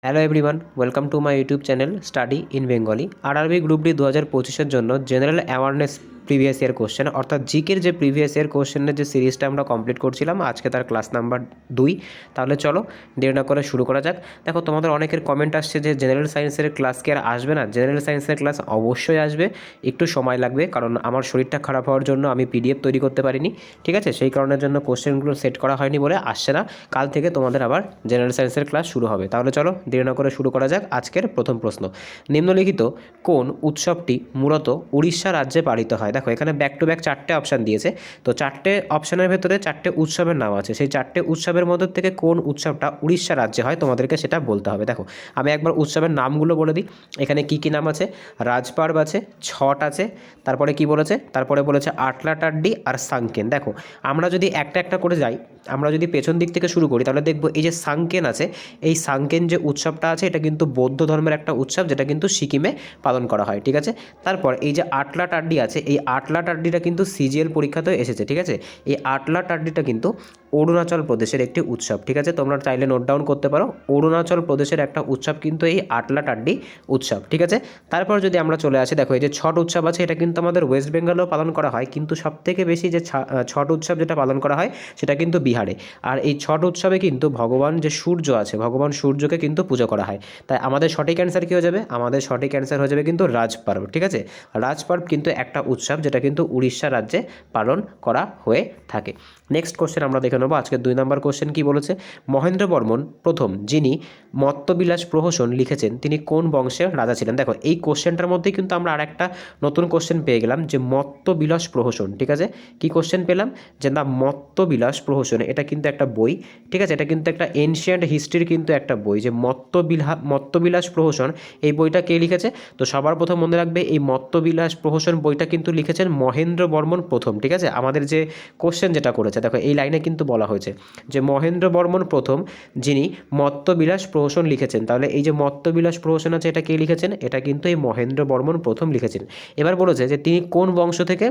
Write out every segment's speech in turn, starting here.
Hello everyone, welcome to my YouTube channel study in Bengali. RRB group D 2025-এর জন্য general awareness previous year question অর্থাৎ জিকের যে previous year কোশ্চেনের যে সিরিজটা আমরা কমপ্লিট করছিলাম, আজকে তার ক্লাস নাম্বার 2। তাহলে চলো দেরি না করে শুরু করা যাক। দেখো, তোমাদের অনেকের কমেন্ট আসছে যে জেনারেল সায়েন্সের ক্লাস কি আর আসবে না। জেনারেল সায়েন্সের ক্লাস অবশ্যই আসবে, একটু সময় লাগবে, কারণ আমার শরীরটা খারাপ হওয়ার জন্য আমি পিডিএফ তৈরি করতে পারিনি, ঠিক আছে? সেই কারণের জন্য কোশ্চেনগুলো সেট করা হয়নি বলে আসছে না। কাল থেকে তোমাদের আবার জেনারেল সায়েন্সের ক্লাস শুরু হবে। তাহলে চলো দেরি না করে শুরু করা যাক। আজকের প্রথম প্রশ্ন, নিম্নলিখিত কোন উৎসবটি মূলত উড়িষ্যা রাজ্যে পালিত হয়? দেখো, এখানে ব্যাক টু ব্যাক 4টে অপশান দিয়েছে। তো 4টে অপশানের ভেতরে 4টে উৎসবের নাম আছে। সেই 4টে উৎসবের মধ্যে থেকে কোন উৎসবটা উড়িষ্যা রাজ্যে হয় তোমাদেরকে সেটা বলতে হবে। দেখো, আমি একবার উৎসবের নামগুলো বলে দিই। এখানে কি কি নাম আছে? রাজপার্ব আছে, ছট আছে, তারপরে কি বলেছে? তারপরে বলেছে আটলাটাড্ডি আর সাংকেন। দেখো, আমরা যদি একটা একটা করে যাই, আমরা যদি পেছন দিক থেকে শুরু করি, তাহলে দেখব এই যে সাংকেন আছে, এই সাংকেন যে উৎসবটা আছে এটা কিন্তু বৌদ্ধ ধর্মের একটা উৎসব, যেটা কিন্তু সিকিমে পালন করা হয়, ঠিক আছে? তারপর এই যে আটলাটাড্ডি আছে, এই আটলাটাড্ডিটা কিন্তু সিজিএল পরীক্ষাতেও এসেছে, ঠিক আছে? এই আটলাটাড্ডিটা কিন্তু অরুণাচল প্রদেশের একটি উৎসব, ঠিক আছে? তোমরা চাইলে নোট ডাউন করতে পারো, অরুণাচল প্রদেশের একটা উৎসব কিন্তু এই আটলাটাড্ডি উৎসব, ঠিক আছে? তারপর যদি আমরা চলে আসি, দেখো এই যে ছট উৎসব আছে, এটা কিন্তু আমাদের ওয়েস্ট বেঙ্গলেও পালন করা হয়, কিন্তু সবথেকে বেশি যে ছট উৎসব যেটা পালন করা হয় সেটা কিন্তু বিহারে। আর এই ছট উৎসবে কিন্তু ভগবান যে সূর্য আছে, ভগবান সূর্যকে কিন্তু পুজো করা হয়। তাই আমাদের সঠিক অ্যান্সার কী হয়ে যাবে? আমাদের সঠিক অ্যান্সার হয়ে যাবে কিন্তু রাজপার্ব, ঠিক আছে? রাজপার্ব কিন্তু একটা উৎসব যেটা কিন্তু উড়িষ্যা রাজ্যে পালন করা হয়ে থাকে। নেক্সট কোশ্চেন আমরা দেখে নেবো। আজকে 2 নম্বর কোশ্চেন কী বলেছে? মহেন্দ্র বর্মন প্রথম যিনি মত্তবিলাস প্রহসন লিখেছেন তিনি কোন বংশের রাজা ছিলেন? দেখো, এই কোশ্চেনটার মধ্যেই কিন্তু আমরা আরেকটা নতুন কোশ্চেন পেয়ে গেলাম, যে মত্তবিলাস প্রহসন, ঠিক আছে? কি কোশ্চেন পেলাম? যে না, মত্তবিলাস প্রহসন, এটা কিন্তু একটা বই, ঠিক আছে? এটা কিন্তু একটা এনশিয়েন্ট হিস্ট্রির কিন্তু একটা বই, যে মত্তবিলাস প্রহসন, এই বইটা কে লিখেছে? তো সবার প্রথম মনে রাখবে, এই মত্তবিলাস প্রহসন বইটা কিন্তু লিখেছেন মহেন্দ্র বর্মন প্রথম, ঠিক আছে? আমাদের যে কোশ্চেন যেটা করেছে, দেখো এই লাইনে কিন্তু বলা হয়েছে যে মহেন্দ্র বর্মন প্রথম যিনি মত্তবিলাস প্রহসন লিখেছেন। তাহলে এই যে মত্তবিলাস প্রহসন আছে, এটা কে লিখেছেন? এটা কিন্তু এই মহেন্দ্র বর্মন প্রথম লিখেছেন। এবার বলেছে যে তিনি কোন বংশ থেকে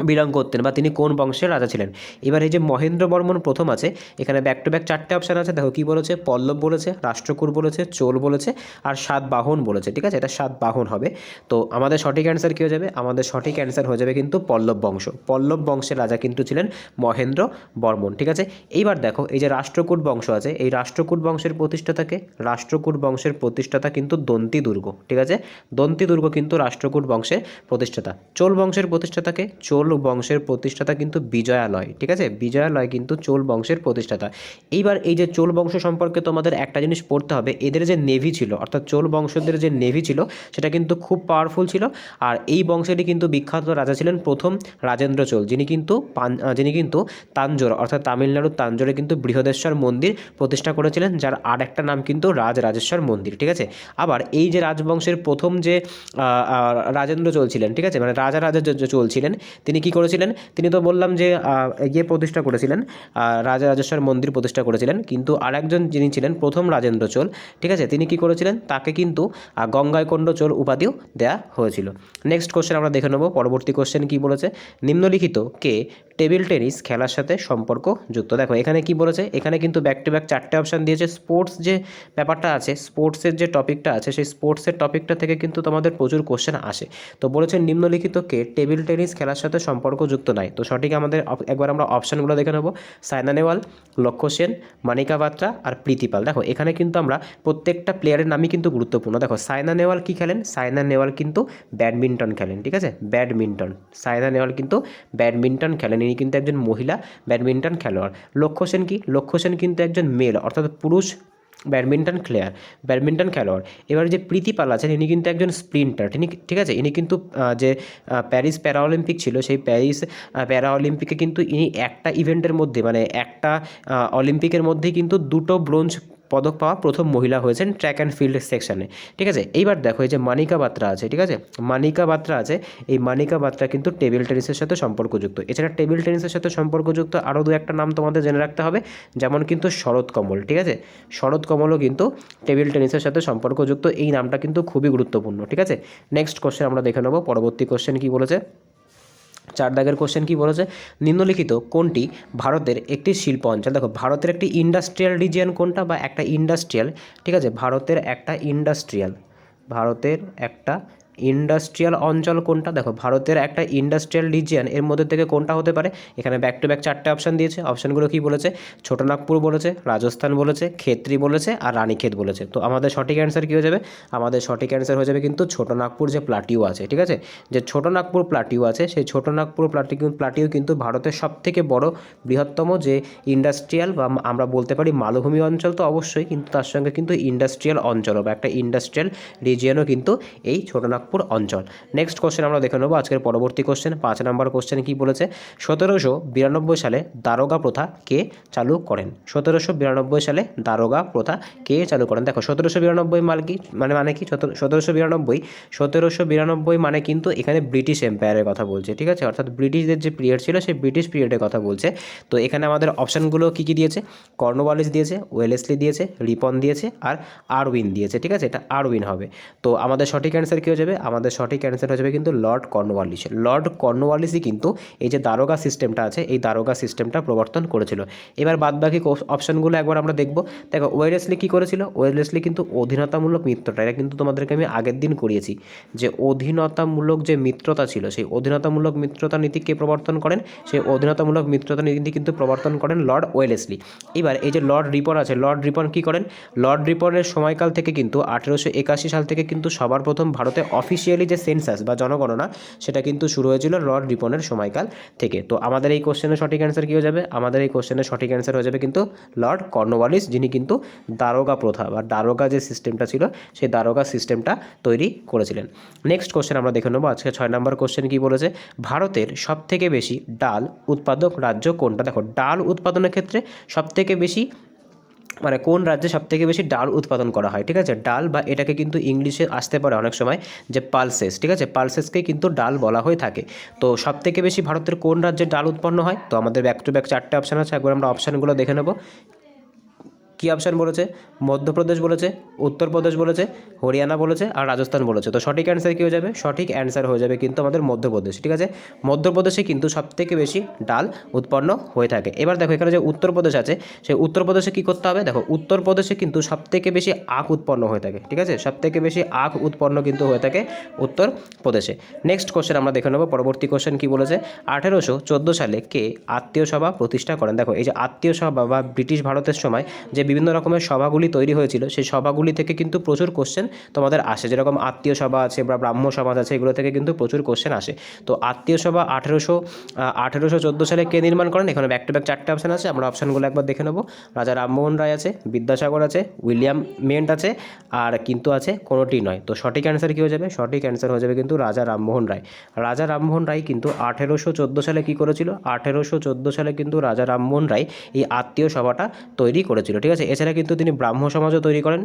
বিলং করতেন, বা তিনি কোন বংশের রাজা ছিলেন। এবার এই যে মহেন্দ্র বর্মন প্রথম আছে, এখানে ব্যাক টু ব্যাক 4টে অপশান আছে। দেখো কি বলেছে? পল্লব বলেছে, রাষ্ট্রকূট বলেছে, চোল বলেছে, আর সাতবাহন বলেছে, ঠিক আছে? এটা সাতবাহন হবে। তো আমাদের সঠিক অ্যান্সার কী হয়ে যাবে? আমাদের সঠিক অ্যান্সার হয়ে যাবে কিন্তু পল্লব বংশ। পল্লব বংশের রাজা কিন্তু ছিলেন মহেন্দ্র বর্মন, ঠিক আছে? এইবার দেখো, এই যে রাষ্ট্রকূট বংশ আছে, এই রাষ্ট্রকূট বংশের প্রতিষ্ঠাতাকে? রাষ্ট্রকূট বংশের প্রতিষ্ঠাতা কিন্তু দন্তি দুর্গ, ঠিক আছে? দন্তি দুর্গ কিন্তু রাষ্ট্রকূট বংশের প্রতিষ্ঠাতা। চোল বংশের প্রতিষ্ঠাতাকে? চোল বংশের প্রতিষ্ঠাতা কিন্তু বিজয়ালয়, ঠিক আছে? বিজয়ালয় কিন্তু চোল বংশের প্রতিষ্ঠাতা। এইবার এই যে চোল বংশ সম্পর্কে তোমাদের একটা জিনিস পড়তে হবে, এদের যে নেভি ছিল, অর্থাৎ চোল বংশদের যে নেভি ছিল সেটা কিন্তু খুব পাওয়ারফুল ছিল। আর এই বংশেরই কিন্তু বিখ্যাত রাজা ছিলেন প্রথম রাজেন্দ্র চোল, যিনি কিন্তু তাঞ্জোর, অর্থাৎ তামিলনাড়ুর তাঞ্জোরে কিন্তু বৃহদেশ্বর মন্দির প্রতিষ্ঠা করেছিলেন, যার আর একটা নাম কিন্তু রাজরাজেশ্বর মন্দির, ঠিক আছে? আবার এই যে রাজবংশের প্রথম যে রাজেন্দ্র চোল ছিলেন, ঠিক আছে, মানে রাজা চোল ছিলেন, তিনি কি করেছিলেন? তিনি তো বললাম যে প্রতিষ্ঠা করেছিলেন, রাজরাজেশ্বর মন্দির প্রতিষ্ঠা করেছিলেন, কিন্তু আরেকজন যিনি ছিলেন প্রথম রাজেন্দ্র চোল, ঠিক আছে, তিনি কি করেছিলেন? তাকে কিন্তু গঙ্গাইকোন্ড চোল উপাধিও দেওয়া হয়েছিল। নেক্সট কোশ্চেন আমরা দেখে নেব। পরবর্তী কোশ্চেন কি বলেছে? নিম্নলিখিত কে টেবিল টেনিস খেলার সাথে সম্পর্ক যুক্ত? দেখো এখানে কি বলেছে? এখানে কিন্তু ব্যাক টু ব্যাক 4টে অপশান দিয়েছে। স্পোর্টস যে ব্যাপারটা আছে, স্পোর্টসের যে টপিকটা আছে, সেই স্পোর্টসের টপিকটা থেকে কিন্তু তোমাদের প্রচুর কোশ্চেন আসে। তো বলেছে নিম্নলিখিত কে টেবিল টেনিস খেলার সাথে সম্পর্কযুক্ত নয়? তো সঠিক আমাদের একবার আমরা অপশানগুলো দেখে নেব। সাইনা নেওয়াল, লক্ষ্য সেন, মানিকা বাত্রা আর প্রীতি পাল। দেখো এখানে কিন্তু আমরা প্রত্যেকটা প্লেয়ারের নামই কিন্তু গুরুত্বপূর্ণ। দেখো সাইনা নেওয়াল কি খেলেন? সাইনা নেওয়াল কিন্তু ব্যাডমিন্টন খেলেন, ঠিক আছে? ব্যাডমিন্টন, সাইনা নেওয়াল কিন্তু ব্যাডমিন্টন খেলেন, ইনি কিন্তু একজন মহিলা ব্যাডমিন্টন খেলোয়াড়। লক্ষ্য সেন কি? লক্ষ্য সেন কিন্তু একজন মেল, অর্থাৎ পুরুষ ব্যাডমিন্টন খেলোয়াড়। এবার যে প্রীতি পাল আছেন, ইনি কিন্তু একজন স্প্রিন্টার, ঠিক আছে? ইনি কিন্তু যে প্যারিস প্যারা অলিম্পিক ছিল, সেই প্যারিস প্যারা অলিম্পিকে কিন্তু ইনি একটা ইভেন্টের মধ্যে, মানে একটা অলিম্পিকের মধ্যেই কিন্তু 2টো ব্রোঞ্জ পদক পাওয়া প্রথম মহিলা হয়েছেন ট্র্যাক অ্যান্ড ফিল্ড সেকশনে, ঠিক আছে? এইবার দেখো এই যে মানিকা বাত্রা আছে, ঠিক আছে? মানিকা বাত্রা আছে, এই মানিকা বাত্রা কিন্তু টেবিল টেনিসের সাথে সম্পর্কযুক্ত। এছাড়া টেবিল টেনিসের সাথে সম্পর্কযুক্ত আরও 2-1টা নাম তোমাদের জেনে রাখতে হবে, যেমন কিন্তু শরৎ কমল, ঠিক আছে? শরৎ কমলও কিন্তু টেবিল টেনিসের সাথে সম্পর্কযুক্ত। এই নামটা কিন্তু খুবই গুরুত্বপূর্ণ, ঠিক আছে? নেক্সট কোশ্চেন আমরা দেখে নেব। পরবর্তী কোশ্চেন কি বলেছে? চার দাগের কোশ্চেন কি বলেছে, নিম্নলিখিত কোনটি ভারতের একটি শিল্প অঞ্চল। দেখো ভারতের একটি ইন্ডাস্ট্রিয়াল রিজিয়ন কোনটা বা একটা ইন্ডাস্ট্রিয়াল, ঠিক আছে, ভারতের একটা ইন্ডাস্ট্রিয়াল অঞ্চল কোনটা। দেখো ভারতের একটা ইন্ডাস্ট্রিয়াল রিজিয়ন এর মধ্যে থেকে কোনটা হতে পারে। এখানে ব্যাক টু ব্যাক চারটে অপশান দিয়েছে। অপশানগুলো কি বলেছে, ছোটনাগপুর বলেছে, রাজস্থান বলেছে, খেত্রি বলেছে আর রানীক্ষেত বলেছে। তো আমাদের সঠিক অ্যান্সার কী হয়ে যাবে, আমাদের সঠিক অ্যান্সার হয়ে যাবে কিন্তু ছোটনাগপুর যে প্লাটিউ আছে, ঠিক আছে, যে ছোটনাগপুর প্লাটিউ আছে সেই ছোটনাগপুর প্লাটিউ কিন্তু ভারতের সবথেকে বড় বৃহত্তম যে ইন্ডাস্ট্রিয়াল বা আমরা বলতে পারি মালভূমি অঞ্চল তো অবশ্যই, কিন্তু তার সঙ্গে কিন্তু ইন্ডাস্ট্রিয়াল অঞ্চলও বা একটা ইন্ডাস্ট্রিয়াল রিজিয়নও কিন্তু এই ছোটনাগপুর অঞ্চল। নেক্সট কোশ্চেন আমরা দেখে নেবো আজকের পরবর্তী কোশ্চেন। 5 নম্বর কোশ্চেন কি বলেছে, 1792 সালে দারোগা প্রথা কে চালু করেন। 1792 সালে দারোগা প্রথা কে চালু করেন। দেখো 1792 মানে কি 1792 মানে কিন্তু এখানে ব্রিটিশ এম্পায়ারের কথা বলছে, ঠিক আছে, অর্থাৎ ব্রিটিশদের যে পিরিয়ড ছিল সেই ব্রিটিশ পিরিয়ডের কথা বলছে। তো এখানে আমাদের অপশানগুলো কী কী দিয়েছে, কর্নওয়ালিস দিয়েছে, ওয়েলেসলি দিয়েছে, রিপন দিয়েছে আর আরউইন দিয়েছে, ঠিক আছে, এটা আরউইন হবে। তো আমাদের সঠিক অ্যান্সার কী হয়ে যাবে, আমাদের সঠিক অ্যান্সার হয়ে যাবে কিন্তু লর্ড কর্নওয়ালিস। লর্ড কর্নওয়ালিসই কিন্তু এই যে দারোগা সিস্টেমটা আছে এই দারোগা সিস্টেমটা প্রবর্তন করেছিল। এবার বাদবাকি অপশানগুলো একবার আমরা দেখব। দেখো ওয়েলেসলি কী করেছিল, ওয়েলেসলি কিন্তু অধীনতামূলক মিত্রতা, এটা কিন্তু তোমাদেরকে আমি আগের দিন করিয়েছি যে অধীনতামূলক যে মিত্রতা ছিল সেই অধীনতামূলক মিত্রতা নীতি কে প্রবর্তন করেন, সেই অধীনতামূলক মিত্রতা নীতি কিন্তু প্রবর্তন করেন লর্ড ওয়েলেসলি। এবার এই যে লর্ড রিপন আছে, লর্ড রিপন কী করেন, লর্ড রিপনের সময়কাল থেকে কিন্তু 1881 সাল থেকে কিন্তু সবার প্রথম ভারতে অফিসিয়ালি যে সেন্সাস বা জনগণনা সেটা কিন্তু শুরু হয়েছিল লর্ড রিপনের সময়কাল থেকে। তো আমাদের এই কোশ্চেনের সঠিক অ্যান্সার কী হয়ে যাবে, আমাদের এই কোশ্চেনের সঠিক অ্যান্সার হয়ে যাবে কিন্তু লর্ড কর্নওয়ালিস, যিনি কিন্তু দারোগা প্রথা বা দারোগা যে সিস্টেমটা ছিল সেই দারোগা সিস্টেমটা তৈরি করেছিলেন। নেক্সট কোশ্চেন আমরা দেখে নেবো আজকে 6 নম্বর কোশ্চেন কী বলেছে, ভারতের সবথেকে বেশি ডাল উৎপাদক রাজ্য কোনটা। দেখো ডাল উৎপাদনের ক্ষেত্রে সবথেকে বেশি মানে কোন রাজ্যে সবথেকে বেশি ডাল উৎপাদন করা হয়, ঠিক আছে, ডাল বা এটাকে কিন্তু ইংলিশে আসতে পারে অনেক সময় যে পালসেস, ঠিক আছে, পালসেসকেই কিন্তু ডাল বলা হয়ে থাকে। তো সবথেকে বেশি ভারতের কোন রাজ্যে ডাল উৎপন্ন হয়। তো আমাদের ব্যাক টু ব্যাক চারটে অপশান আছে, একবার আমরা অপশানগুলো দেখে নেব। কী অপশান বলেছে, মধ্যপ্রদেশ বলেছে, উত্তরপ্রদেশ বলেছে, হরিয়ানা বলেছে আর রাজস্থান বলেছে। তো সঠিক অ্যান্সার কী হয়ে যাবে, সঠিক অ্যান্সার হয়ে যাবে কিন্তু আমাদের মধ্যপ্রদেশ, ঠিক আছে, মধ্যপ্রদেশে কিন্তু সবথেকে বেশি ডাল উৎপন্ন হয়ে থাকে। এবার দেখো এখানে যে উত্তরপ্রদেশ আছে সেই উত্তরপ্রদেশে কী করতে হবে, দেখো উত্তরপ্রদেশে কিন্তু সবথেকে বেশি আখ উৎপন্ন হয়ে থাকে, ঠিক আছে, সবথেকে বেশি আখ উৎপন্ন কিন্তু হয়ে থাকে উত্তরপ্রদেশে। নেক্সট কোশ্চেন আমরা দেখে নেব, পরবর্তী কোশ্চেন কী বলেছে, 1814 সালে কে আত্মীয় সভা প্রতিষ্ঠা করেন। দেখো এই যে আত্মীয় সভা বা ব্রিটিশ ভারতের সময় যে বিভিন্ন রকমের সভাগুলি তৈরি হয়েছিল সেই সভাগুলি থেকে কিন্তু প্রচুর কোশ্চেন তোমাদের আসে, যেরকম আত্মীয় সভা আছে বা ব্রাহ্ম সমাজ আছে, এগুলো থেকে কিন্তু প্রচুর কোশ্চেন আসে। তো আত্মীয় সভা 1814 সালে কে নির্মাণ করেন, এখানে ব্যাক টু ব্যাক চারটে অপশান আছে, আমরা অপশানগুলো একবার দেখে নেব। রাজা রামমোহন রায় আছে, বিদ্যাসাগর আছে, উইলিয়াম মেন্ট আছে আর কিন্তু আছে কোনোটি নয়। তো সঠিক অ্যান্সার কী হয়ে যাবে, সঠিক অ্যান্সার হয়ে যাবে কিন্তু রাজা রামমোহন রায়। রাজা রামমোহন রায় কিন্তু 1814 সালে কী করেছিল, 1814 সালে কিন্তু রাজা রামমোহন রায় এই আত্মীয় সভাটা তৈরি করেছিল, ঠিক আছে। এছাড়া কিন্তু তিনি ব্রাহ্ম সমাজও তৈরি করেন,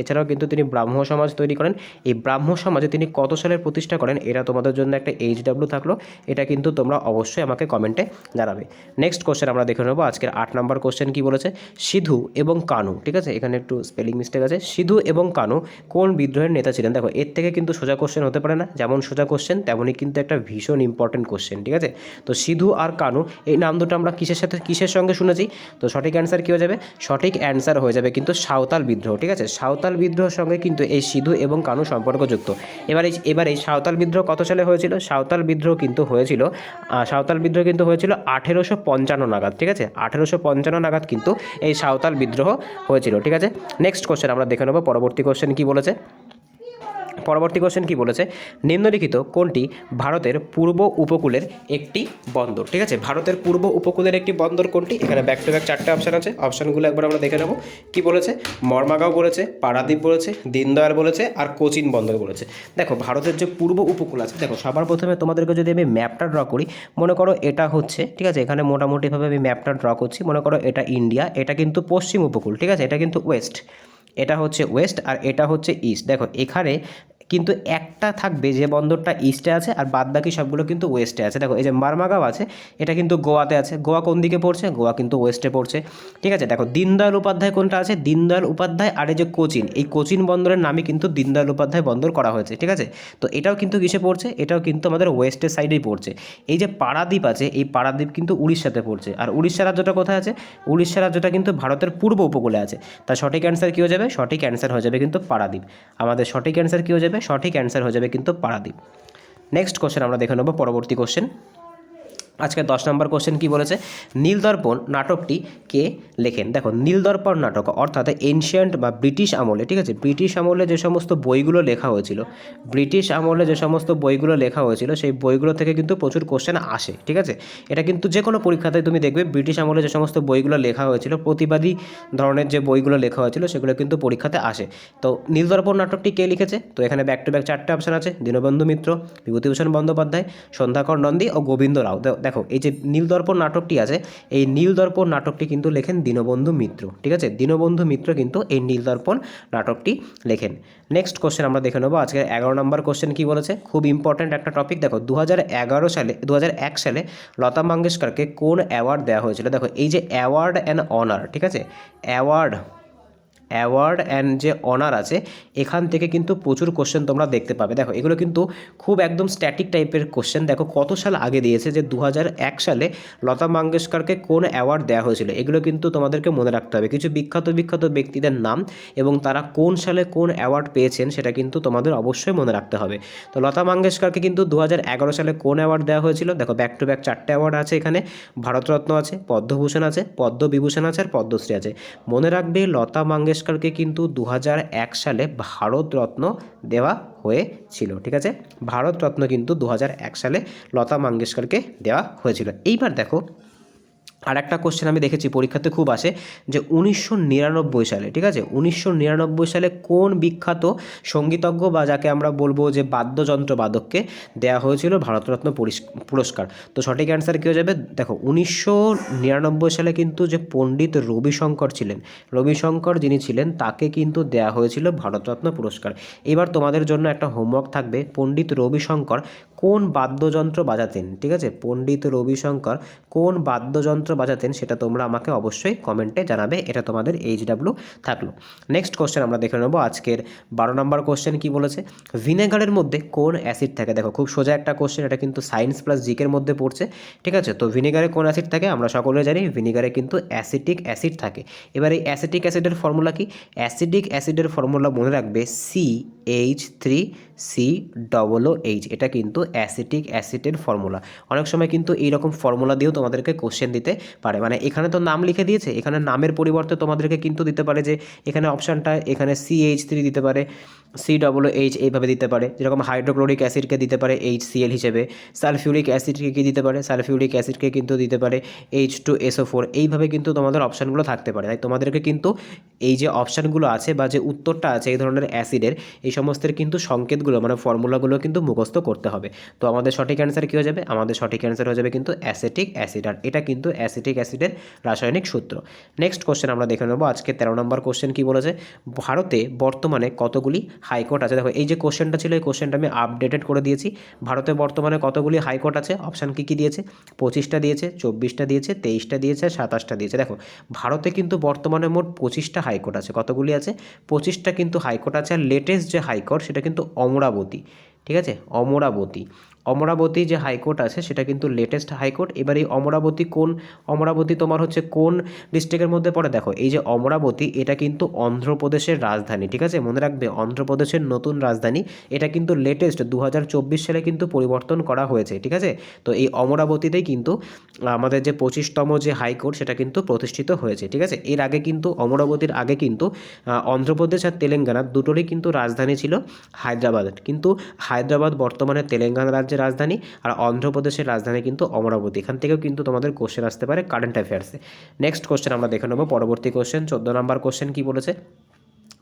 এছাড়াও কিন্তু তিনি ব্রাহ্ম সমাজ তৈরি করেন। এই ব্রাহ্ম সমাজে তিনি কত সালের প্রতিষ্ঠা করেন এটা তোমাদের জন্য একটা HW থাকলো, এটা কিন্তু তোমরা অবশ্যই আমাকে কমেন্টে জানাবে। নেক্সট কোশ্চেন আমরা দেখে নেবো আজকের 8 নম্বর কোশ্চেন কী বলেছে, সিধু এবং কানু, ঠিক আছে, এখানে একটু স্পেলিং মিস্টেক আছে, সিধু এবং কানু কোন বিদ্রোহের নেতা ছিলেন। দেখো এর থেকে কিন্তু সোজা কোশ্চেন হতে পারে না, যেমন সোজা কোশ্চেন তেমনই কিন্তু একটা ভীষণ ইম্পর্টেন্ট কোশ্চেন, ঠিক আছে। তো সিধু আর কানু এই নাম দুটো আমরা কিসের সঙ্গে শুনেছি। তো সঠিক অ্যান্সার কী হয়ে যাবে, সঠিক অ্যান্সার হয়ে যাবে কিন্তু সাঁওতাল বিদ্রোহ, ঠিক আছে, সাঁওতাল বিদ্রোহের সঙ্গে কিন্তু এই সিধু এবং কানু সম্পর্কযুক্ত। এবার এই সাঁওতাল বিদ্রোহ কত সালে হয়েছিল, সাঁওতাল বিদ্রোহ কিন্তু হয়েছিল 1855 নাগাদ, ঠিক আছে, 1855 নাগাদ কিন্তু এই সাঁওতাল বিদ্রোহ হয়েছিল, ঠিক আছে। নেক্সট কোশ্চেন আমরা দেখে নেব, পরবর্তী কোশ্চেন কী বলেছে, নিম্নলিখিত কোনটি ভারতের পূর্ব উপকূলের একটি বন্দর, ঠিক আছে, ভারতের পূর্ব উপকূলের একটি বন্দর কোনটি। এখানে ব্যাক টু ব্যাক চারটে অপশান আছে, অপশানগুলো একবার আমরা দেখে নেব। কি বলেছে, মর্মাগাঁও বলেছে, পারাদ্বীপ বলেছে, দীনদয়াল বলেছে আর কোচিন বন্দর বলেছে। দেখো ভারতের যে পূর্ব উপকূল আছে, দেখো সবার প্রথমে তোমাদেরকে যদি আমি ম্যাপটা ড্র করি, মনে করো এটা হচ্ছে, ঠিক আছে, এখানে মোটামুটিভাবে আমি ম্যাপটা ড্র করছি, মনে করো এটা ইন্ডিয়া, এটা কিন্তু পশ্চিম উপকূল, ঠিক আছে, এটা কিন্তু ওয়েস্ট, এটা হচ্ছে ওয়েস্ট আর এটা হচ্ছে ইস্ট। দেখো এখানে কিন্তু একটা থাকবে যে বন্দরটা ইস্টে আছে আর বাদ বাকি সবগুলো কিন্তু ওয়েস্টে আছে। দেখো এই যে মারমাগাঁও আছে, এটা কিন্তু গোয়াতে আছে। গোয়া কোন দিকে পড়ছে? গোয়া কিন্তু ওয়েস্টে পড়ছে। ঠিক আছে, দেখো দীনদয়াল উপাধ্যায় কোনটা আছে? দীনদয়াল উপাধ্যায় আর এই যে কোচিন, এই কোচিন বন্দরের নামই কিন্তু দীনদয়াল উপাধ্যায় বন্দর করা হয়েছে। ঠিক আছে, তো এটাও কিন্তু কিসে পড়ছে? এটাও কিন্তু আমাদের ওয়েস্টের সাইডেই পড়ছে। এই যে পারাদ্বীপ আছে, এই পারাদ্বীপ কিন্তু উড়িষ্যাতে পড়ছে। আর উড়িষ্যা রাজ্যটা কোথায় আছে? উড়িষ্যা রাজ্যটা কিন্তু ভারতের পূর্ব উপকূলে আছে। তার সঠিক অ্যান্সার কী হয়ে যাবে? সঠিক অ্যান্সার হয়ে যাবে কিন্তু পারাদ্বীপ। আমাদের সঠিক অ্যান্সার কী হয়ে যাবে? সঠিক অ্যান্সার হয়ে যাবে কিন্তু পারাদ্বীপ। নেক্সট কোশ্চেন আমরা দেখে নেব, পরবর্তী কোশ্চেন। আজকে 10 নম্বর কোশ্চেন কী বলেছে? নীলদর্পণ নাটকটি কে লেখেন? দেখো নীলদর্পণ নাটক অর্থাৎ এনশিয়েন্ট বা ব্রিটিশ আমলে, ঠিক আছে, ব্রিটিশ আমলে যে সমস্ত বইগুলো লেখা হয়েছিল, ব্রিটিশ আমলে যে সমস্ত বইগুলো লেখা হয়েছিল সেই বইগুলো থেকে কিন্তু প্রচুর কোশ্চেন আসে। ঠিক আছে, এটা কিন্তু যে কোনো পরীক্ষাতে তুমি দেখবে ব্রিটিশ আমলে যে সমস্ত বইগুলো লেখা হয়েছিল, প্রতিবাদী ধরনের যে বইগুলো লেখা হয়েছিল সেগুলো কিন্তু পরীক্ষাতে আসে। তো নীলদর্পণ নাটকটি কে লিখেছে? তো এখানে ব্যাক টু ব্যাক 4টে অপশান আছে, দীনবন্ধু মিত্র, বিভূতিভূষণ বন্দ্যোপাধ্যায়, সন্ধ্যাকর নন্দী ও গোবিন্দ রাও। দেখো এই যে নীলদর্পণ নাটকটি আছে, এই নীলদর্পণ নাটকটি কিন্তু লেখেন দীনবন্ধু মিত্র। ঠিক আছে, দীনবন্ধু মিত্র কিন্তু এই নীলদর্পণ নাটকটি লেখেন। নেক্সট কোশ্চেন আমরা দেখে নেবো আজকে 11 নম্বর কোশ্চেন কী বলেছে? খুব ইম্পর্ট্যান্ট একটা টপিক। দেখো 2001 সালে লতা মঙ্গেশকরকে কোন অ্যাওয়ার্ড দেওয়া হয়েছিল? দেখো এই যে অ্যাওয়ার্ড অ্যান্ড অনার, ঠিক আছে, অ্যাওয়ার্ড অ্যান্ড যে অনার আছে, এখান থেকে কিন্তু প্রচুর কোশ্চেন তোমরা দেখতে পাবে। দেখো এগুলো কিন্তু খুব একদম স্ট্যাটিক টাইপের কোশ্চেন। দেখো কত সাল আগে দিয়েছে, যে 2001 সালে লতা মঙ্গেশকরকে কোন অ্যাওয়ার্ড দেওয়া হয়েছিল, এগুলো কিন্তু তোমাদেরকে মনে রাখতে হবে। কিছু বিখ্যাত ব্যক্তিদের নাম এবং তারা কোন সালে কোন অ্যাওয়ার্ড পেয়েছেন সেটা কিন্তু তোমাদের অবশ্যই মনে রাখতে হবে। তো লতা মঙ্গেশকরকে কিন্তু 2011 সালে কোন অ্যাওয়ার্ড দেওয়া হয়েছিল? দেখো ব্যাক টু ব্যাক 4টে অ্যাওয়ার্ড আছে এখানে, ভারতরত্ন আছে, পদ্মভূষণ আছে, পদ্মবিভূষণ আছে আর পদ্মশ্রী আছে। মনে রাখবে লতা মঙ্গেশকরকে কিন্তু 2001 সালে ভারতরত্ন দেওয়া হয়েছিল। ঠিক আছে, ভারতরত্ন কিন্তু 2001 সালে লতা মঙ্গেশকরকে দেওয়া হয়েছিল। এইবার দেখো আর একটা কোশ্চেন আমি দেখেছি পরীক্ষাতে খুব আসে, যে 1999 সালে, ঠিক আছে, 1999 সালে কোন বিখ্যাত সঙ্গীতজ্ঞ বা যাকে আমরা বলবো যে বাদ্যযন্ত্র বাদককে দেওয়া হয়েছিল ভারতরত্ন পুরস্কার? তো সঠিক অ্যান্সার কী হয়ে যাবে? দেখো 1999 সালে কিন্তু যে পণ্ডিত রবিশঙ্কর ছিলেন, রবিশঙ্কর যিনি ছিলেন তাকে কিন্তু দেওয়া হয়েছিল ভারতরত্ন পুরস্কার। এবার তোমাদের জন্য একটা হোমওয়ার্ক থাকবে, পণ্ডিত রবিশঙ্কর কোন বাদ্যযন্ত্র বাজাতেন? ঠিক আছে, পণ্ডিত রবিশঙ্কর কোন বাদ্যযন্ত্র বাজাতেন সেটা তোমরা আমাকে অবশ্যই কমেন্টে জানাবে। এটা তোমাদের HW থাকলো। নেক্সট কোশ্চেন আমরা দেখে নেবো আজকের 12 নম্বর কোশ্চেন কী বলেছে? ভিনেগারের মধ্যে কোন অ্যাসিড থাকে? দেখো খুব সোজা একটা কোশ্চেন, এটা কিন্তু সায়েন্স প্লাস জিকের মধ্যে পড়ছে। ঠিক আছে, তো ভিনেগারে কোন অ্যাসিড থাকে? আমরা সকলে জানি ভিনেগারে কিন্তু অ্যাসিটিক অ্যাসিড থাকে। এবার এই অ্যাসিটিক অ্যাসিডের ফর্মুলা কি? অ্যাসিডিক অ্যাসিডের ফর্মুলা মনে রাখবে CH3COOH, এটা কিন্তু অ্যাসিটিক অ্যাসিডের ফর্মুলা। অনেক সময় কিন্তু এইরকম ফর্মুলা দিয়েও তোমাদেরকে কোশ্চেন দিতে পারে। মানে এখানে তো নাম লিখে দিয়েছে, এখানে নামের পরিবর্তে তোমাদেরকে কিন্তু দিতে পারে যে এখানে অপশানটা এখানে CH3 দিতে পারে, COOH এইভাবে দিতে পারে। যেরকম হাইড্রোক্লোরিক অ্যাসিডকে দিতে পারে HCl হিসেবে, সালফিউরিক অ্যাসিডকে কি দিতে পারে? সালফিউরিক অ্যাসিডকে কিন্তু দিতে পারে H2SO4। এইভাবে কিন্তু তোমাদের অপশানগুলো থাকতে পারে। তাই তোমাদেরকে কিন্তু এই যে অপশানগুলো আছে বা যে উত্তরটা আছে এই ধরনের অ্যাসিডের, এই সমস্তের কিন্তু সংকেতগুলো মানে ফর্মুলাগুলো কিন্তু মুখস্থ করতে হবে। তো আমাদের সঠিক অ্যান্সার কী হয়ে যাবে? আমাদের সঠিক অ্যান্সার হয়ে যাবে কিন্তু অ্যাসিটিক অ্যাসিড, আর এটা কিন্তু অ্যাসিটিক অ্যাসিডের রাসায়নিক সূত্র। নেক্সট কোশ্চেন আমরা দেখে নেবো আজকে 13 নম্বর কোশ্চেন কী বলেছে? ভারতে বর্তমানে কতগুলি হাইকোর্ট আছে? দেখো এই যে কোশ্চেনটা ছিল এই কোশ্চেনটা আমি আপডেটেড করে দিয়েছি। ভারতে বর্তমানে কতগুলি হাইকোর্ট আছে? অপশান কী কী দিয়েছে? 25টা দিয়েছে, 24টা দিয়েছে, 23টা দিয়েছে, 27টা দিয়েছে। দেখো ভারতে কিন্তু বর্তমানে মোট 25টা হাইকোর্ট আছে। কতগুলি আছে? 25টা কিন্তু হাইকোর্ট আছে। আর লেটেস্ট যে হাইকোর্ট সেটা কিন্তু অমরাবতী। ঠিক আছে, অমরাবতী যে হাইকোর্ট আছে সেটা কিন্তু লেটেস্ট হাইকোর্ট। এবার এই অমরাবতী তোমার হচ্ছে কোন ডিস্ট্রিক্টের মধ্যে পড়ে? দেখো এই যে অমরাবতী, এটা কিন্তু অন্ধ্রপ্রদেশের রাজধানী। ঠিক আছে, মনে রাখবে অন্ধ্রপ্রদেশের নতুন রাজধানী। এটা কিন্তু লেটেস্ট 2024 সালে কিন্তু পরিবর্তন করা হয়েছে। ঠিক আছে, তো এই অমরাবতীতেই কিন্তু আমাদের যে 25তম যে হাইকোর্ট সেটা কিন্তু প্রতিষ্ঠিত হয়েছে। ঠিক আছে, এর আগে কিন্তু অমরাবতীর আগে কিন্তু অন্ধ্রপ্রদেশ আর তেলেঙ্গানা দুটোরই কিন্তু রাজধানী ছিল হায়দ্রাবাদ। কিন্তু হায়দ্রাবাদ বর্তমানে তেলেঙ্গানা রাজ্যের রাজধানী, আর অন্ধ্রপ্রদেশের রাজধানী কিন্তু অমরাবতী। এখান থেকেও কিন্তু তোমাদের কোশ্চেন আসতে পারে কারেন্ট অ্যাফেয়ার্সে। নেক্সট কোশ্চেন আমরা দেখে নেবো পরবর্তী কোশ্চেন 14 নম্বর কোশ্চেন কী বলেছে?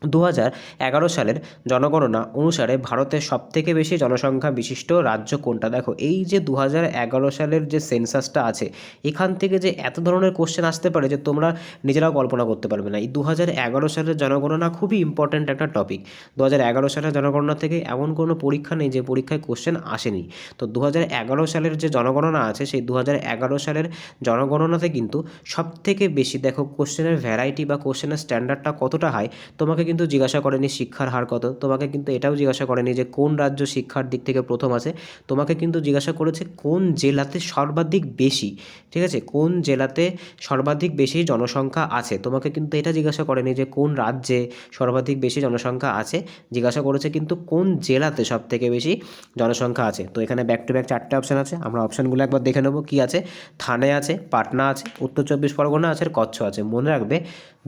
2011 সালের জনগণনা অনুসারে ভারতের সবথেকে বেশি জনসংখ্যা বিশিষ্ট রাজ্য কোনটা? দেখো এই যে 2011 সালের যে সেন্সাসটা আছে, এখান থেকে যে এত ধরনের কোশ্চেন আসতে পারে যে তোমরা নিজেরাও কল্পনা করতে পারবে না। এই 2011 সালের জনগণনা খুবই ইম্পর্ট্যান্ট একটা টপিক। 2011 সালের জনগণনা থেকে এমন কোনো পরীক্ষা নেই যে পরীক্ষায় কোশ্চেন আসেনি। তো 2011 সালের যে জনগণনা আছে, সেই 2011 সালের জনগণনাতে কিন্তু সবথেকে বেশি দেখো কোশ্চেনের ভ্যারাইটি বা কোশ্চেনের স্ট্যান্ডার্ডটা কতটা হাই। তোমাকে কিন্তু জিজ্ঞাসা করেনি শিক্ষার হার কত, তোমাকে কিন্তু এটাও জিজ্ঞাসা করেনি যে কোন রাজ্য শিক্ষার দিক থেকে প্রথম আছে, তোমাকে কিন্তু জিজ্ঞাসা করেছে কোন জেলাতে সর্বাধিক বেশি, ঠিক আছে, কোন জেলাতে সর্বাধিক বেশি জনসংখ্যা আছে। তোমাকে কিন্তু এটা জিজ্ঞাসা করেনি যে কোন রাজ্যে সর্বাধিক বেশি জনসংখ্যা আছে, জিজ্ঞাসা করেছে কিন্তু কোন জেলাতে সবথেকে বেশি জনসংখ্যা আছে। তো এখানে ব্যাক টু ব্যাক 4টে অপশান আছে, আমরা অপশানগুলো একবার দেখে নেব। কি আছে? থানে আছে, পাটনা আছে, উত্তর 24 পরগনা আছে, আর কচ্ছ আছে। মনে রাখবে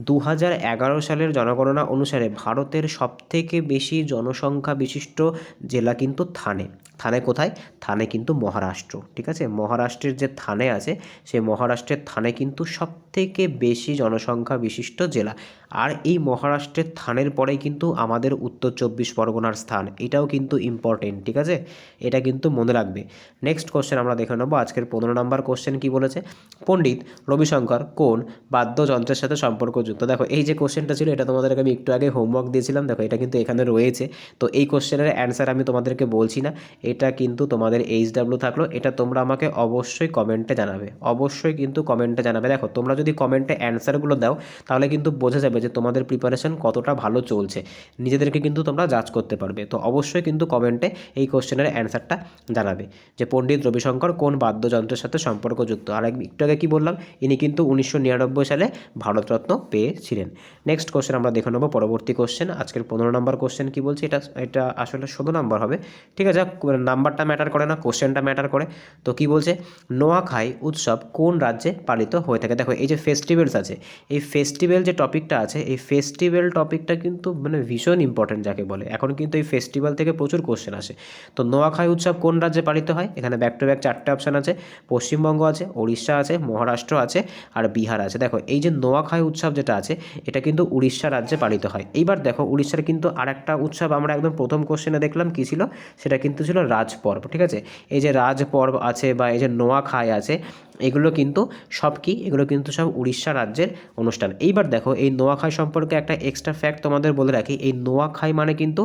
2011 সালের জনগণনা অনুসারে ভারতের সবথেকে বেশি জনসংখ্যা বিশিষ্ট জেলা কিন্তু থানে। থানে কোথায়? থানে কিন্তু মহারাষ্ট্র, ঠিক আছে। মহারাষ্ট্রের যে থানে আছে, সেই মহারাষ্ট্রের থানে কিন্তু সবথেকে বেশি জনসংখ্যা বিশিষ্ট জেলা। আর এই মহারাষ্ট্রের থানের পরেই কিন্তু আমাদের উত্তর 24 পরগনার স্থান। এটাও কিন্তু ইম্পর্টেন্ট, ঠিক আছে, এটা কিন্তু মনে রাখবে। নেক্সট কোশ্চেন আমরা দেখে নেবো। আজকের 15 নম্বর কোশ্চেন কি বলেছে? পণ্ডিত রবিশঙ্কর কোন বাদ্যযন্ত্রের সাথে সম্পর্কযুক্ত? দেখো এই যে কোশ্চেনটা ছিল, এটা তোমাদেরকে আমি একটু আগে হোমওয়ার্ক দিয়েছিলাম, দেখো এটা কিন্তু এখানে রয়েছে। তো এই কোশ্চেনের অ্যান্সার আমি তোমাদেরকে বলছি না, এটা কিন্তু তোমাদের HW থাকলো। এটা তোমরা আমাকে অবশ্যই কমেন্টে জানাবে, অবশ্যই কিন্তু কমেন্টে জানাবে। দেখো তোমরা যদি কমেন্টে অ্যান্সারগুলো দাও, তাহলে কিন্তু বোঝা যাবে যে তোমাদের প্রিপারেশন কতটা ভালো চলছে, নিজেদেরকে কিন্তু তোমরা জাজ করতে পারবে। তো অবশ্যই কিন্তু কমেন্টে এই কোশ্চেনের অ্যান্সারটা জানাবে যে পণ্ডিত রবিশঙ্কর কোন বাদ্যযন্ত্রের সাথে সম্পর্কযুক্ত। আর একটু আগে কী বললাম, ইনি কিন্তু 1999 সালে ভারতরত্ন পেয়েছিলেন। নেক্সট কোশ্চেন আমরা দেখে নেবো, পরবর্তী কোশ্চেন। আজকের 15 নম্বর কোশ্চেন কি বলছে? এটা আসলে 16 নম্বর হবে, ঠিক আছে। নাম্বারটা ম্যাটার করে না, কোশ্চেনটা ম্যাটার করে। তো কি বলছে? নোয়াখাই উৎসব কোন রাজ্যে পালিত হয়ে থাকে? দেখো এই যে ফেস্টিভ্যালস আছে, এই ফেস্টিভ্যাল যে টপিকটা আছে, এই ফেস্টিভ্যাল টপিকটা কিন্তু মানে ভীষণ ইম্পর্টেন্ট যাকে বলে। এখন কিন্তু এই ফেস্টিভ্যাল থেকে প্রচুর কোশ্চেন আসে। তো নোয়াখাই উৎসব কোন রাজ্যে পালিত হয়? এখানে ব্যাক টু ব্যাক 4টে অপশান আছে, পশ্চিমবঙ্গ আছে, উড়িষ্যা আছে, মহারাষ্ট্র আছে, আর বিহার আছে। দেখো এই যে নোয়াখাই উৎসব যেটা আছে, এটা কিন্তু উড়িষ্যা রাজ্যে পালিত হয়। এইবার দেখো উড়িষ্যার কিন্তু আরেকটা উৎসব আমরা একদম প্রথম কোশ্চেনে দেখলাম কী ছিল, সেটা কিন্তু ছিল রাজ পর্ব, ঠিক আছে। এই যে রাজ পর্ব আছে বা এই যে নোয়াখাই আছে, এগুলো কিন্তু সব কি, এগুলো কিন্তু সব উড়িষ্যা রাজ্যের অনুষ্ঠান। এইবার দেখো এই নোয়াখাই সম্পর্কে একটা এক্সট্রা ফ্যাক্ট তোমাদের বলে রাখি। এই নোয়াখাই মানে কিন্তু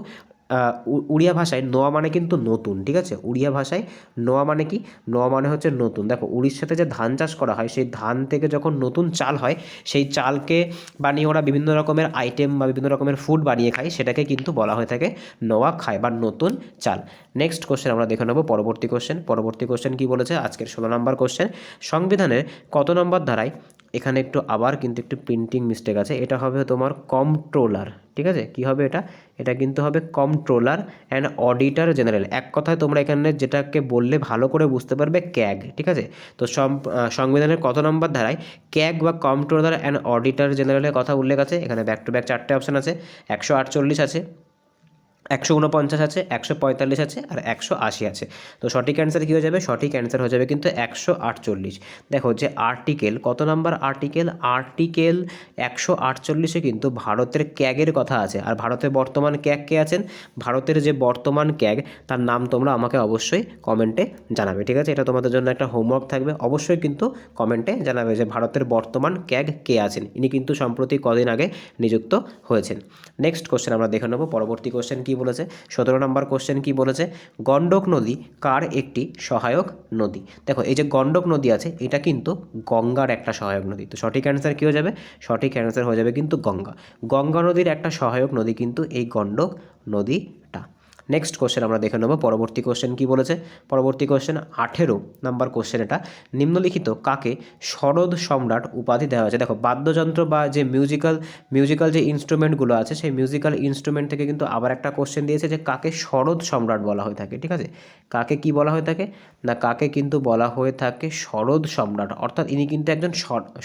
উড়িয়া ভাষায় নোয়া মানে কিন্তু নতুন, ঠিক আছে। উড়িয়া ভাষায় নোয়া মানে কি? নোয়া মানে হচ্ছে নতুন। দেখো উড়িষ্যাতে যে ধান চাষ করা হয়, সেই ধান থেকে যখন নতুন চাল হয়, সেই চালকে বানিয়ে ওরা বিভিন্ন রকমের আইটেম বা বিভিন্ন রকমের ফুড বানিয়ে খায়, সেটাকে কিন্তু বলা হয়ে থাকে নোয়া খায় বা নতুন চাল। নেক্সট কোশ্চেন আমরা দেখে নেবো, পরবর্তী কোশ্চেন। পরবর্তী কোশ্চেন কি বলেছে? আজকের 16 নম্বর কোশ্চেন, সংবিধানের কত নম্বর ধারায়, এখানে একটু আবার কিন্তু একটু প্রিন্টিং মিস্টেক আছে, এটা হবে তোমার কম্পট্রোলার, ঠিক আছে। কি হবে এটা? এটা কিন্তু হবে কম্পট্রোলার অ্যান্ড অডিটর জেনারেল। এক কথায় তোমরা এখানে যেটাকে বললে ভালো করে বুঝতে পারবে, ক্যাগ, ঠিক আছে। তো সংবিধানের কত নম্বর ধারায় ক্যাগ বা কম্পট্রোলার অ্যান্ড অডিটর জেনারেলের কথা উল্লেখ আছে? এখানে ব্যাক টু ব্যাক 4টে অপশান আছে, 148 আছে, 149 আছে, 145 আছে, আর 180 আছে। তো সঠিক অ্যান্সার কী হয়ে যাবে? সঠিক অ্যান্সার হয়ে যাবে কিন্তু 148। দেখো যে আর্টিকেল, কত নাম্বার আর্টিকেল? আর্টিকেল 148-এ কিন্তু ভারতের ক্যাগের কথা আছে। আর ভারতের বর্তমান ক্যাগ কে আছেন? ভারতের যে বর্তমান ক্যাগ, তার নাম তোমরা আমাকে অবশ্যই কমেন্টে জানাবে, ঠিক আছে। এটা তোমাদের জন্য একটা হোমওয়ার্ক থাকবে, অবশ্যই কিন্তু কমেন্টে জানাবে যে ভারতের বর্তমান ক্যাগ কে আছেন। ইনি কিন্তু সম্প্রতি কদিন আগে নিযুক্ত হয়েছেন। নেক্সট কোশ্চেন আমরা দেখে নেব, পরবর্তী কোশ্চেন কি বলেছে? 17 নম্বর কোশ্চেন কি বলেছে? গণ্ডক নদী কার একটি সহায়ক নদী? দেখো এই যে গণ্ডক নদী আছে, এটা কিন্তু গঙ্গার একটা সহায়ক নদী। তো সঠিক অ্যান্সার কী হয়ে যাবে? সঠিক অ্যান্সার হয়ে যাবে কিন্তু গঙ্গা। গঙ্গা নদীর একটা সহায়ক নদী কিন্তু এই গণ্ডক নদীটা। নেক্সট কোশ্চেন আমরা দেখে নেব, পরবর্তী কোশ্চেন কি বলেছে? পরবর্তী কোশ্চেন 18 নাম্বার কোশ্চেন এটা, নিম্নলিখিত কাকে শরদ সম্রাট উপাধি দেওয়া হয়েছে? দেখো বাদ্যযন্ত্র বা যে মিউজিক্যাল যে ইনস্ট্রুমেন্টগুলো আছে, সেই মিউজিক্যাল ইনস্ট্রুমেন্ট থেকে কিন্তু আবার একটা কোশ্চেন দিয়েছে যে কাকে শরদ সম্রাট বলা হয়ে থাকে, ঠিক আছে। কাকে কি বলা হয়ে থাকে? না কাকে কিন্তু বলা হয়ে থাকে শরদ সম্রাট। অর্থাৎ ইনি কিন্তু একজন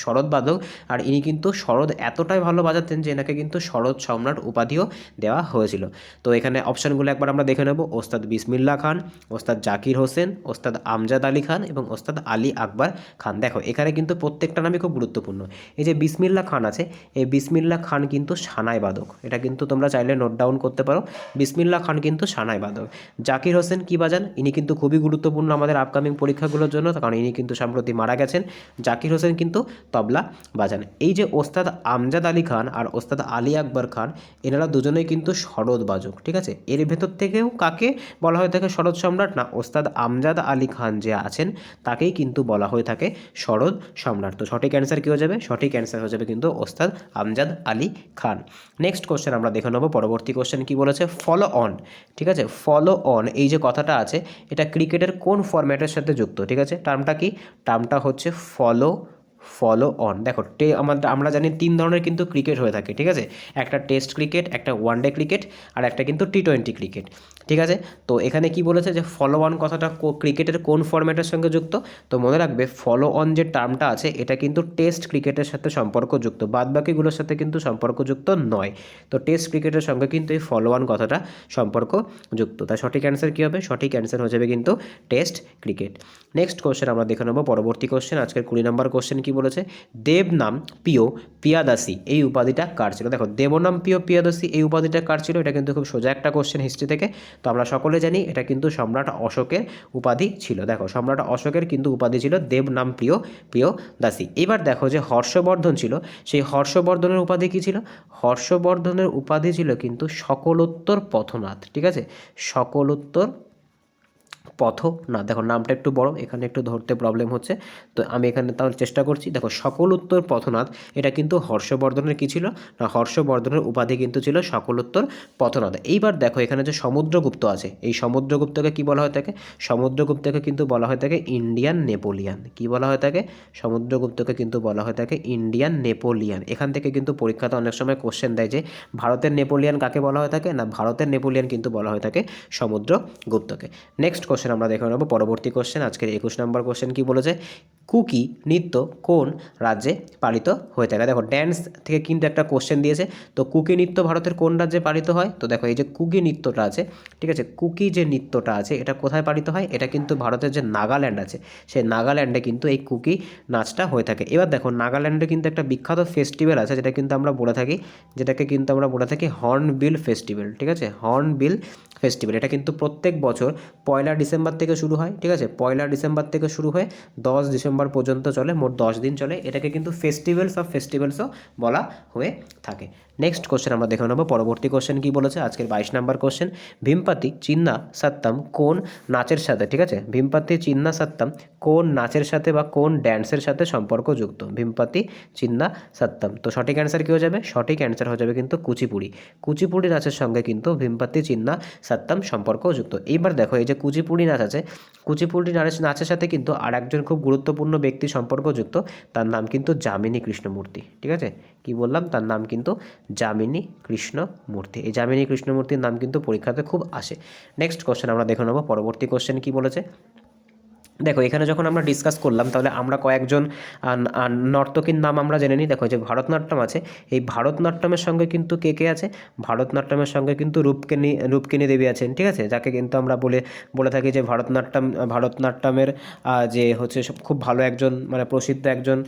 শরৎ বাদক, আর ইনি কিন্তু শরৎ এতটাই ভালো বাজাতেন যে এনাকে কিন্তু শরৎ সম্রাট উপাধিও দেওয়া হয়েছিল। তো এখানে অপশানগুলো একবার আমরা দেখে নেব ওস্তাদ বিসমিল্লাহ খান, ওস্তাদ জাকির হোসেন, ওস্তাদ আমজাদ আলী খান এবং ওস্তাদ আলী আকবর খান। দেখো এখানে কিন্তু প্রত্যেকটা নামই খুব গুরুত্বপূর্ণ। এই যে বিসমিল্লাহ খান আছে, এই বিসমিল্লাহ খান কিন্তু সানাই বাদক, এটা কিন্তু তোমরা চাইলে নোট ডাউন করতে পারো। বিসমিল্লাহ খান কিন্তু সানাই বাদক। জাকির হোসেন কী বাজান? ইনি কিন্তু খুবই গুরুত্বপূর্ণ আমাদের আপকামিং পরীক্ষাগুলোর জন্য, কারণ ইনি কিন্তু সম্প্রতি মারা গেছেন। জাকির হোসেন কিন্তু তবলা বাজান। এই যে ওস্তাদ আমজাদ আলী খান আর ওস্তাদ আলী আকবর খান, এনারা দুজনেই কিন্তু সরোদ বাজক, ঠিক আছে। এর ভেতর থেকেও কাকে বলা হয়ে থাকে সরোদ সম্রাট? না, ওস্তাদ আমজাদ আলী খান যে আছেন তাকেই কিন্তু বলা হয়ে থাকে সরোদ সম্রাট। তো সঠিক অ্যান্সার কী হয়ে যাবে? সঠিক অ্যান্সার হয়ে যাবে কিন্তু ওস্তাদ আমজাদ আলী খান। নেক্সট কোশ্চেন আমরা দেখে নেব। পরবর্তী কোশ্চেন কী বলেছে? ফলো অন, ঠিক আছে। ফলো অন এই যে কথাটা আছে, এটা ক্রিকেটের কোন ফরম্যাটের সাথে যুক্ত? ঠিক আছে, টার্মটা কি? টার্মটা হচ্ছে ফলো অন। দেখো আমরা জানি 3 ধরনের কিন্তু ক্রিকেট হয়ে থাকে, ঠিক আছে। একটা টেস্ট ক্রিকেট, একটা ওয়ানডে ক্রিকেট, আর একটা কিন্তু টি20 ক্রিকেট, ঠিক আছে। তো এখানে কি বলেছে যে ফলো অন কথাটা ক্রিকেটের কোন ফরম্যাটের সঙ্গে যুক্ত? তো মনে রাখবে ফলো অন যে টার্মটা আছে এটা কিন্তু টেস্ট ক্রিকেটের সাথে সম্পর্কযুক্ত, বাদবাকিগুলোর সাথে কিন্তু সম্পর্কযুক্ত নয়। তো টেস্ট ক্রিকেটের সঙ্গে কিন্তু এই ফলো অন কথাটা সম্পর্কযুক্ত। তাই সঠিক অ্যান্সার কী হবে? সঠিক অ্যান্সার হয়ে যাবে কিন্তু টেস্ট ক্রিকেট। নেক্সট কোশ্চেন আমরা দেখে নেব। পরবর্তী কোশ্চেন, আজকের 20 নম্বর কোশ্চেন কি বলেছে? দেব নাম পিও পিয়াদাসী এই উপাধিটা কার ছিল? দেখো দেবনাম পিও পিয়াদাসী এই উপাধিটা কার ছিল? এটা কিন্তু খুব সোজা একটা কোশ্চেন হিস্ট্রি থেকে। তো আমরা সকলে জানি এটা কিন্তু সম্রাট অশোকের উপাধি ছিল। দেখো সম্রাট অশোকের কিন্তু উপাধি ছিল দেবনাম প্রিয় পিয়াদাসী। এবার দেখো যে হর্ষবর্ধন ছিল, সেই হর্ষবর্ধনের উপাধি কী ছিল? হর্ষবর্ধনের উপাধি ছিল কিন্তু সকলোত্তর পথনাথ, ঠিক আছে। সকলোত্তর না, দেখো নামটা একটু বড়, এখানে একটু ধরতে প্রবলেম হচ্ছে, তো আমি এখানে তাহলে চেষ্টা করছি। দেখো সকলোত্তর পথনাথ এটা কিন্তু হর্ষবর্ধনের কী ছিল? না, হর্ষবর্ধনের উপাধি কিন্তু ছিল সকলোত্তর পথনাথ। এইবার দেখো এখানে যে সমুদ্রগুপ্ত আছে, এই সমুদ্রগুপ্তকে কী বলা হয়ে থাকে? সমুদ্রগুপ্তকে কিন্তু বলা হয়ে থাকে ইন্ডিয়ান নেপোলিয়ান। কী বলা হয়ে থাকে? সমুদ্রগুপ্তকে কিন্তু বলা হয়ে থাকে ইন্ডিয়ান নেপোলিয়ান। এখান থেকে কিন্তু পরীক্ষাতে অনেক সময় কোশ্চেন দেয় যে ভারতের নেপোলিয়ান কাকে বলা হয়ে থাকে? না, ভারতের নেপোলিয়ান কিন্তু বলা হয়ে থাকে সমুদ্রগুপ্তকে। নেক্সট কোশ্চেন আমরা দেখে নেব। পরবর্তী কোশ্চেন, আজকের 21 নম্বর কোশ্চেন কি বলেছে? কুকি নৃত্য কোন রাজ্যে পালিত হয়ে থাকে? দেখো ড্যান্স থেকে কিন্তু একটা কোশ্চেন দিয়েছে। তো কুকি নৃত্য ভারতের কোন রাজ্যে পালিত হয়? তো দেখো এই যে কুকি নৃত্যটা আছে, ঠিক আছে, কুকি যে নৃত্যটা আছে এটা কোথায় পালিত হয়? এটা কিন্তু ভারতের যে নাগাল্যান্ড আছে সেই নাগাল্যান্ডে কিন্তু এই কুকি নাচটা হয়ে থাকে। এবার দেখো নাগাল্যান্ডে কিন্তু একটা বিখ্যাত ফেস্টিভ্যাল আছে যেটাকে কিন্তু আমরা বলে থাকি হর্নবিল ফেস্টিভ্যাল, ঠিক আছে। হর্নবিল ফেস্টিভ্যাল এটা কিন্তু প্রত্যেক বছর 1 ডিসেম্বর থেকে শুরু হয়, ঠিক আছে। 1 ডিসেম্বর থেকে শুরু হয়ে 10 ডিসেম্বর পর্যন্ত চলে, মোট 10 দিন চলে। এটাকে কিন্তু ফেস্টিভ্যালসও বলা হয়ে থাকে। নেক্সট কোশ্চেন আমরা দেখে নেব। পরবর্তী কোশ্চেন কি বলেছে? আজকের 22 নম্বর কোশ্চেন, ভীমপাতি চিন্না সত্তম কোন নাচের সাথে? ঠিক আছে, ভীমপাতি চিন্না সত্তম কোন নাচের সাথে বা কোন ড্যান্সের সাথে সম্পর্কযুক্ত? ভীমপাতি চিন্না সত্তম। তো সঠিক অ্যান্সার কী হয়ে যাবে? সঠিক অ্যান্সার হয়ে যাবে কিন্তু কুচিপুড়ি নাচের সঙ্গে কিন্তু ভীমপাতি চিন্না সত্তম সম্পর্কযুক্ত। এইবার দেখো এই যে কুচিপুড়ি নাচ আছে, কুচিপুড়ি নাচের সাথে কিন্তু আর একজন খুব গুরুত্বপূর্ণ ব্যক্তি সম্পর্কযুক্ত, তার নাম কিন্তু যামিনী কৃষ্ণমূর্তি, ঠিক আছে। কি বললাম? তার নাম কিন্তু যামিনী কৃষ্ণমূর্তি। এই যামিনী কৃষ্ণমূর্তির নাম কিন্তু পরীক্ষাতে খুব আসে। নেক্সট কোশ্চেন আমরা দেখে নেব। পরবর্তী কোশ্চেন কি বলেছে? দেখো এখানে যখন আমরা ডিসকাস করলাম তাহলে আমরা কয়েকজন নর্তকীর নাম আমরা জেনে নিই। দেখো যে ভারতনাট্যম আছে, এই ভারতনাট্যমের সঙ্গে কিন্তু কে আছে? ভারতনাট্যমের সঙ্গে কিন্তু রূপকিনী দেবী আছেন, ঠিক আছে, যাকে কিন্তু আমরা বলে থাকি যে ভারতনাট্যমের যে হচ্ছে খুব ভালো একজন মানে প্রসিদ্ধ একজন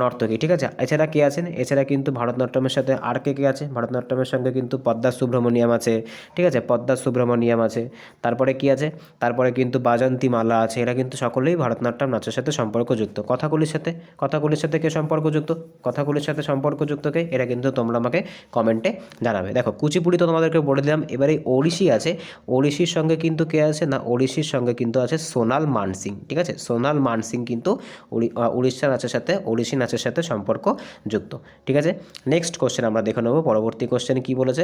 নর্তকী, ঠিক আছে। এছাড়া কে আছেন? এছাড়া কিন্তু ভারতনাট্যমের সাথে আর কে আছে? ভারতনাট্যমের সঙ্গে কিন্তু পদ্মা সুব্রমণিয়াম আছে, ঠিক আছে, পদ্মা সুব্রমণিয়াম আছে। তারপরে কি আছে? তারপরে কিন্তু বাজন্তী মালা আছে। এরা কিন্তু সকলেই ভারতনাট্যম নাচের সাথে সম্পর্কযুক্ত। কথাগুলির সাথে কে সম্পর্কযুক্ত? কথাগুলির সাথে সম্পর্কযুক্ত কে? এরা কিন্তু তোমরা আমাকে কমেন্টে জানাবে। দেখো কুচিপুড়ি তো তোমাদেরকে বলে দিলাম। এবারে ওড়িশি আছে, ওড়িশির সঙ্গে কিন্তু কে আছে? না, ওড়িশির সঙ্গে কিন্তু আছে সোনাল মানসিং, ঠিক আছে। সোনাল মানসিং কিন্তু ওড়িশা নাচের সাথে ওড়িশি নাচের সাথে সম্পর্কযুক্ত, ঠিক আছে। নেক্সট কোশ্চেন আমরা দেখে নেব। পরবর্তী কোশ্চেন কি বলেছে?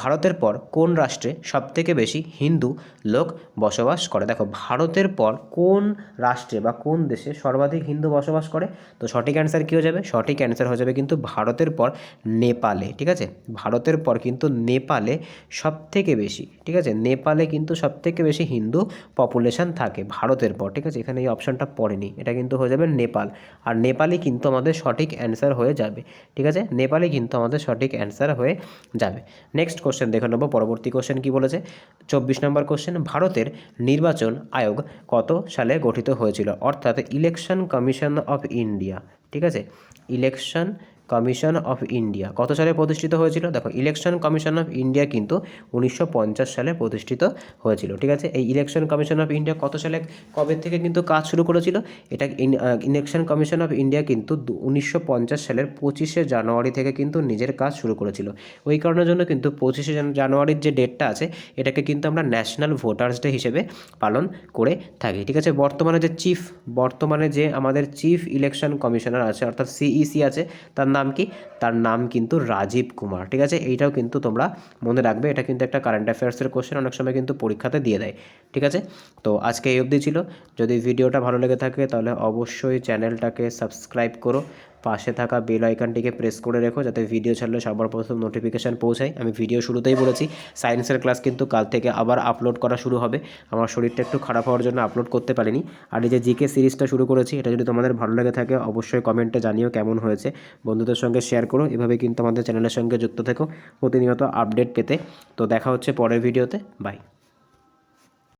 ভারতের পর কোন রাষ্ট্রে সবথেকে বেশি হিন্দু লোক বসবাস করে? দেখো ভারতের পর কোন রাষ্ট্রে বা কোন দেশে সর্বাধিক হিন্দু বসবাস করে? তো সঠিক অ্যান্সার কী হয়ে যাবে? সঠিক অ্যান্সার হয়ে যাবে কিন্তু ভারতের পর নেপালে। ঠিক আছে, ভারতের পর কিন্তু নেপালে সবথেকে বেশি, ঠিক আছে, নেপালে কিন্তু সবথেকে বেশি হিন্দু পপুলেশন থাকে ভারতের পর। ঠিক আছে, এখানে এই অপশানটা পড়েনি, এটা কিন্তু হয়ে যাবে নেপাল। আর নেপালই কিন্তু আমাদের সঠিক অ্যান্সার হয়ে যাবে। ঠিক আছে, নেপালে কিন্তু আমাদের সঠিক অ্যান্সার হয়ে যাবে। নেক্সট কোশ্চেন দেখে নেবো, পরবর্তী কোশ্চেন কী বলেছে। 24 নম্বর কোশ্চেন, ভারতের নির্বাচন আয়োগ কত সালে গঠিত হয়েছিল? অর্থাৎ ইলেকশন কমিশন অফ ইন্ডিয়া। ঠিক আছে, ইলেকশন কমিশন অফ ইন্ডিয়া কত সালে প্রতিষ্ঠিত হয়েছিল? দেখো, ইলেকশন কমিশন অফ ইন্ডিয়া কিন্তু 1950 সালে প্রতিষ্ঠিত হয়েছিল। ঠিক আছে, এই ইলেকশন কমিশন অফ ইন্ডিয়া কত সালে, কবে থেকে কিন্তু কাজ শুরু করেছিল? এটা ইলেকশন কমিশন অফ ইন্ডিয়া কিন্তু 1950 সালের 25শে জানুয়ারি থেকে কিন্তু নিজের কাজ শুরু করেছিল। ওই কারণের জন্য কিন্তু 25শে জানুয়ারির যে ডেটটা আছে এটাকে কিন্তু আমরা ন্যাশনাল ভোটার্স ডে হিসেবে পালন করে থাকি। ঠিক আছে, বর্তমানে যে আমাদের চিফ ইলেকশন কমিশনার আছে অর্থাৎ সিইসি আছে, তার নাম কি? তার নাম কিন্তু রাজীব কুমার। ঠিক আছে, এইটাও কিন্তু তোমরা মনে রাখবে, এটা কিন্তু একটা কারেন্ট অ্যাফেয়ার্সের কোশ্চেন, অনেক সময় কিন্তু পরীক্ষাতে দিয়ে দেয়। ঠিক আছে, তো আজকে এই অবধি ছিল। যদি ভিডিওটা ভালো লেগে থাকে তাহলে অবশ্যই চ্যানেলটাকে সাবস্ক্রাইব করো, পাশে থাকা বেল আইকনটিকে প্রেস করে রেখো যাতে ভিডিও ছাড়লে সবার প্রথম নোটিফিকেশান পৌঁছায়। আমি ভিডিও শুরুতেই বলেছি সায়েন্সের ক্লাস কিন্তু কাল থেকে আবার আপলোড করা শুরু হবে। আমার শরীরটা একটু খারাপ হওয়ার জন্য আপলোড করতে পারিনি। আর এই যে জিকে সিরিজটা শুরু করেছি, এটা যদি তোমাদের ভালো লেগে থাকে অবশ্যই কমেন্টে জানিও কেমন হয়েছে, বন্ধুদের সঙ্গে শেয়ার করো। এভাবে কিন্তু আমাদের চ্যানেলের সঙ্গে যুক্ত থেকো প্রতিনিয়ত আপডেট পেতে। তো দেখা হচ্ছে পরের ভিডিওতে, বাই।